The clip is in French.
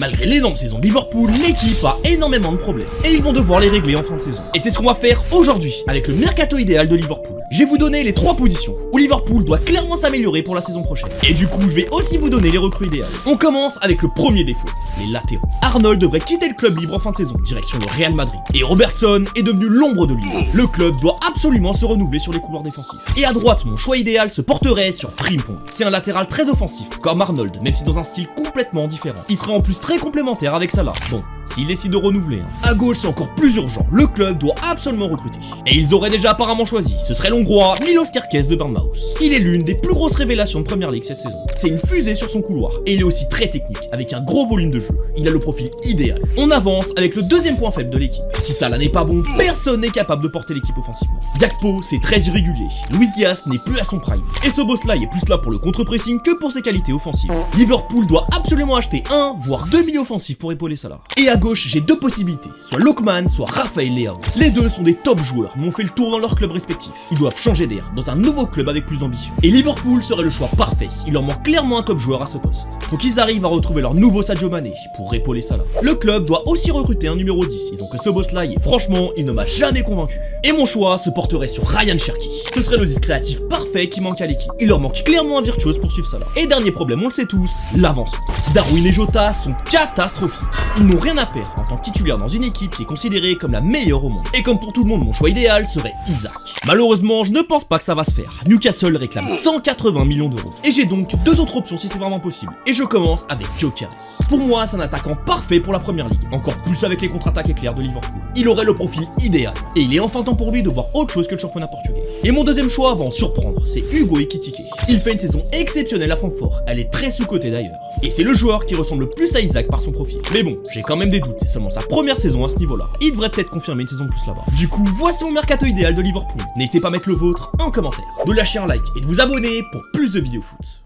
Malgré l'énorme saison de Liverpool, l'équipe a énormément de problèmes et ils vont devoir les régler en fin de saison. Et c'est ce qu'on va faire aujourd'hui avec le mercato idéal de Liverpool. Je vais vous donner les 3 positions où Liverpool doit clairement s'améliorer pour la saison prochaine. Et du coup, je vais aussi vous donner les recrues idéales. On commence avec le premier défaut, les latéraux. Arnold devrait quitter le club libre en fin de saison, direction le Real Madrid. Et Robertson est devenu l'ombre de lui. Le club doit absolument se renouveler sur les couloirs défensifs. Et à droite, mon choix idéal se porterait sur Frimpong. C'est un latéral très offensif, comme Arnold, même si dans un style complètement différent. Il serait en plus très complémentaire avec Salah. Bon, s'il décide de renouveler. À gauche, c'est encore plus urgent. Le club doit absolument recruter. Et ils auraient déjà apparemment choisi. Ce serait l'Hongrois Milos Kerkez de Bournemouth. Il est l'une des plus grosses révélations de Premier League cette saison. C'est une fusée sur son couloir. Et il est aussi très technique, avec un gros volume de jeu. Il a le profil idéal. On avance avec le deuxième point faible de l'équipe. Si Salah n'est pas bon, personne n'est capable de porter l'équipe offensivement. Gakpo, c'est très irrégulier. Luis Diaz n'est plus à son prime. Et Szoboszlai est plus là pour le contre-pressing que pour ses qualités offensives. Liverpool doit absolument acheter 1 voire 2 milieux offensifs pour épauler Salah. Et à gauche, j'ai 2 possibilités, soit Lookman, soit Raphaël Leao. Les deux sont des top joueurs, mais ont fait le tour dans leur club respectif. Ils doivent changer d'air, dans un nouveau club avec plus d'ambition. Et Liverpool serait le choix parfait, il leur manque clairement un top joueur à ce poste. Faut qu'ils arrivent à retrouver leur nouveau Sadio Mané pour épauler Salah. Le club doit aussi recruter un numéro 10, ils ont que Szoboszlai et franchement, il ne m'a jamais convaincu. Et mon choix se porterait sur Ryan Cherki. Ce serait le 10 créatif parfait qui manque à l'équipe. Il leur manque clairement un virtuose pour suivre Salah. Et dernier problème, on le sait tous, l'avance. Darwin et Jota sont catastrophiques. Ils n'ont rien à faire en tant que titulaire dans une équipe qui est considérée comme la meilleure au monde. Et comme pour tout le monde, mon choix idéal serait Isaac. Malheureusement, je ne pense pas que ça va se faire. Newcastle réclame 180 millions d'euros. Et j'ai donc 2 autres options si c'est vraiment possible. Et je commence avec Joe Caris. Pour moi, c'est un attaquant parfait pour la Première Ligue. Encore plus avec les contre-attaques éclairs de Liverpool. Il aurait le profil idéal. Et il est enfin temps pour lui de voir autre chose que le championnat portugais. Et mon deuxième choix va en surprendre, c'est Hugo Ekitike. Il fait une saison exceptionnelle à Francfort. Elle est très sous-cotée d'ailleurs. Et c'est le joueur qui ressemble le plus à Isaac par son profil. Mais bon, j'ai quand même des doutes, c'est seulement sa première saison à ce niveau-là. Il devrait peut-être confirmer une saison de plus là-bas. Du coup, voici mon mercato idéal de Liverpool. N'hésitez pas à mettre le vôtre en commentaire, de lâcher un like et de vous abonner pour plus de vidéos foot.